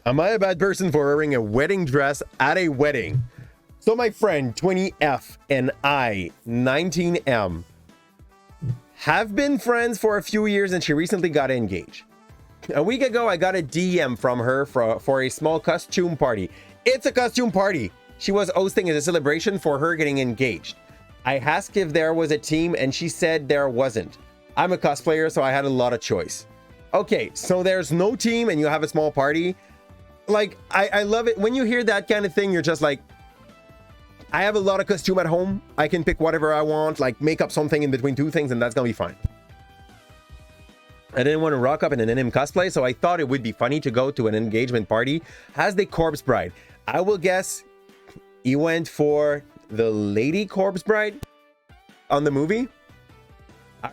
Am I a bad person for wearing a wedding dress at a wedding? So my friend 20F and I 19M have been friends for a few years, and she recently got engaged. A week ago, I got a DM from her for a small costume party. It's a costume party. She was hosting as a celebration for her getting engaged. I asked if there was a team, and she said there wasn't. I'm a cosplayer, so I had a lot of choice. Okay, so there's no team and you have a small party. Like, I love it. When you hear that kind of thing, you're just like, I have a lot of costume at home. I can pick whatever I want, like make up something in between two things, and that's gonna be fine. I didn't want to rock up in an NM cosplay, so I thought it would be funny to go to an engagement party as the corpse bride. I will guess he went for the lady corpse bride on the movie. I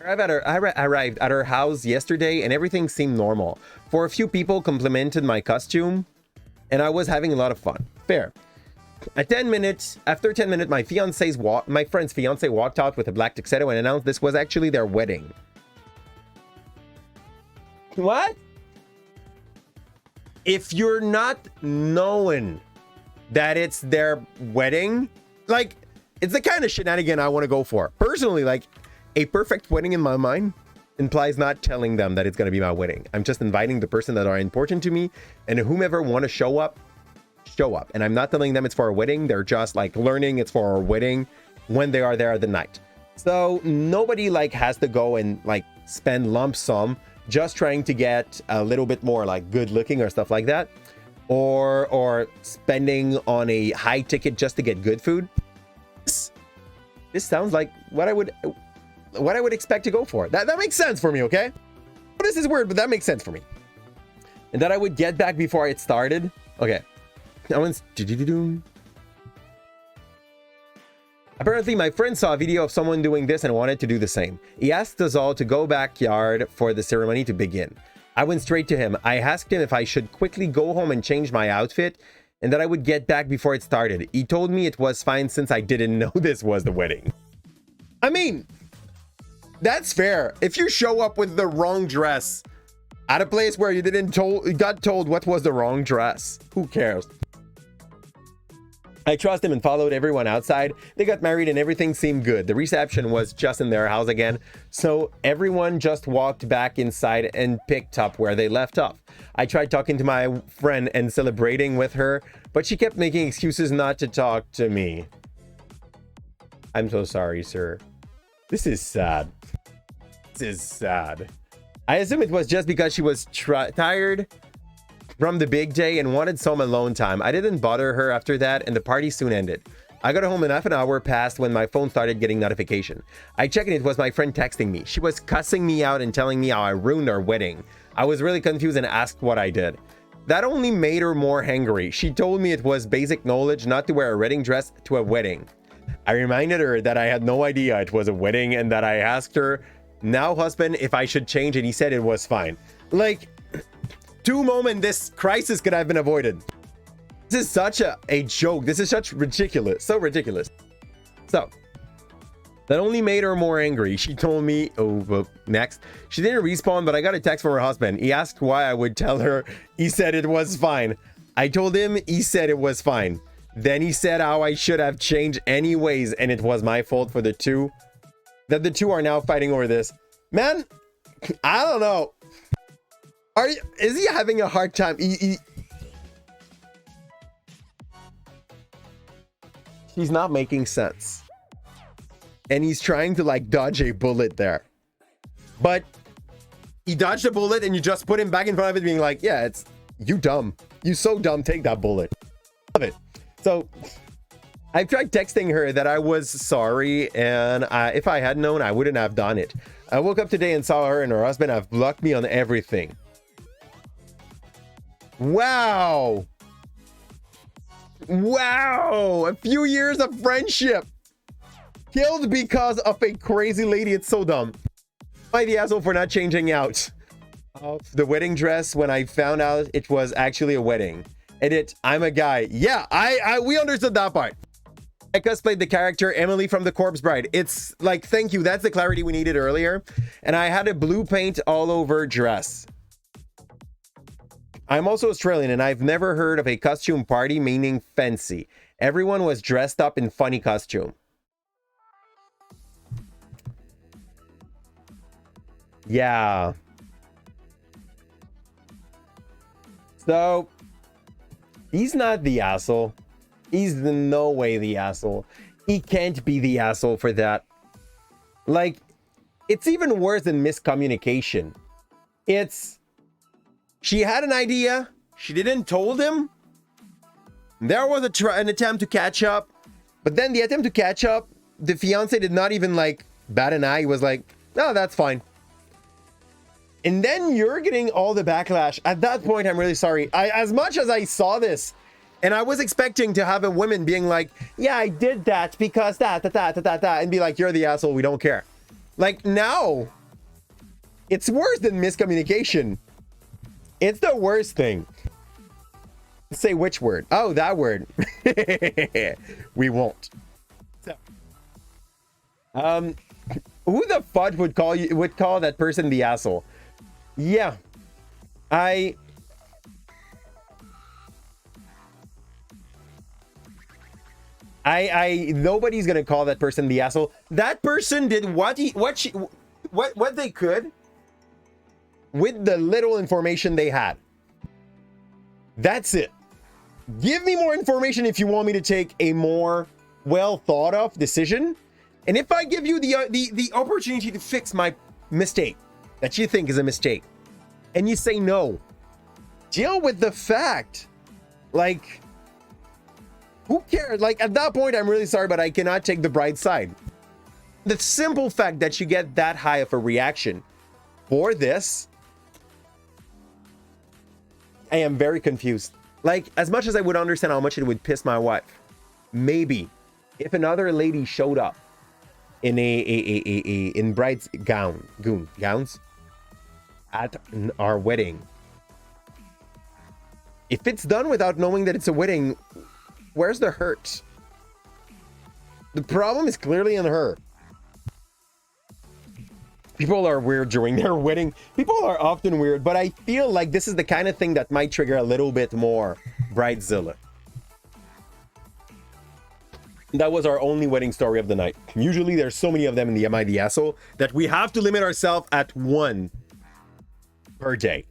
arrived at her house yesterday and everything seemed normal. For a few people complimented my costume and I was having a lot of fun. Fair. After 10 minutes, my friend's fiance walked out with a black tuxedo and announced this was actually their wedding. What? If you're not knowing that it's their wedding, like, it's the kind of shenanigan I want to go for. Personally, like, a perfect wedding in my mind implies not telling them that it's going to be my wedding. I'm just inviting the person that are important to me, and whomever want to show up. And I'm not telling them it's for a wedding. They're just like learning it's for a wedding when they are there the night. So nobody like has to go and like spend lump sum just trying to get a little bit more like good looking or stuff like that, or spending on a high ticket just to get good food. This sounds like what I would expect to go for. That makes sense for me, okay? This is weird, but that makes sense for me. And that I would get back before it started. Okay. Apparently, my friend saw a video of someone doing this and wanted to do the same. He asked us all to go backyard for the ceremony to begin. I went straight to him. I asked him if I should quickly go home and change my outfit and that I would get back before it started. He told me it was fine since I didn't know this was the wedding. I mean, that's fair. If you show up with the wrong dress at a place where you got told what was the wrong dress, who cares? I trust him and followed everyone outside. They got married and everything seemed good. The reception was just in their house again, so everyone just walked back inside and picked up where they left off. I tried talking to my friend and celebrating with her, but she kept making excuses not to talk to me. I'm so sorry, sir. This is sad. This is sad. I assume it was just because she was tired from the big day and wanted some alone time. I didn't bother her after that, and the party soon ended. I got home and half an hour passed when my phone started getting notification. I checked and it was my friend texting me. She was cussing me out and telling me how I ruined our wedding. I was really confused and asked what I did. That only made her more angry. She told me it was basic knowledge not to wear a wedding dress to a wedding. I reminded her that I had no idea it was a wedding and that I asked her, now husband, if I should change, and he said it was fine. Like, two moments this crisis could have been avoided. This is such a joke. This is such ridiculous. So ridiculous. So that only made her more angry. She told me, next. She didn't respawn, but I got a text from her husband. He asked why I would tell her. He said it was fine. I told him, he said it was fine. Then he said how I should have changed anyways, and it was my fault for the two. That the two are now fighting over this. Man, I don't know. Is he having a hard time? He's not making sense. And he's trying to like dodge a bullet there. But he dodged a bullet and you just put him back in front of it being like, yeah, it's you dumb. You so dumb, take that bullet. Love it. So I tried texting her that I was sorry, and if I had known, I wouldn't have done it. I woke up today and saw her and her husband have blocked me on everything. Wow. Wow. A few years of friendship killed because of a crazy lady. It's so dumb. Am I the asshole for not changing out of the wedding dress when I found out it was actually a wedding? Edit, I'm a guy. Yeah, we understood that part. I cosplayed the character Emily from The Corpse Bride. It's like, thank you. That's the clarity we needed earlier. And I had a blue paint all over dress. I'm also Australian and I've never heard of a costume party meaning fancy. Everyone was dressed up in funny costume. Yeah. So, he's not the asshole. He's no way the asshole. He can't be the asshole for that. Like, it's even worse than miscommunication. It's, she had an idea. She didn't told him. There was an attempt to catch up. But then the attempt to catch up, the fiance did not even like bat an eye. He was like, no, that's fine. And then you're getting all the backlash. At that point, I'm really sorry. As much as I saw this, and I was expecting to have a woman being like, yeah, I did that because that, and be like, you're the asshole, we don't care. Like, now, it's worse than miscommunication. It's the worst thing. Say which word? Oh, that word. We won't. So, who the fudge would call that person the asshole? Yeah, nobody's gonna call that person the asshole. That person did what they could with the little information they had. That's it. Give me more information if you want me to take a more well thought of decision. And if I give you the opportunity to fix my mistake that you think is a mistake, and you say no, deal with the fact. Like, who cares? Like, at that point, I'm really sorry, but I cannot take the bride's side. The simple fact that you get that high of a reaction for this, I am very confused. Like, as much as I would understand how much it would piss my wife, maybe if another lady showed up in in bride's gowns at our wedding, if it's done without knowing that it's a wedding, where's the hurt? The problem is clearly in her. People are weird during their wedding. People are often weird, but I feel like this is the kind of thing that might trigger a little bit more Bridezilla. That was our only wedding story of the night. Usually there's so many of them in the Am I the Asshole that we have to limit ourselves at one per day.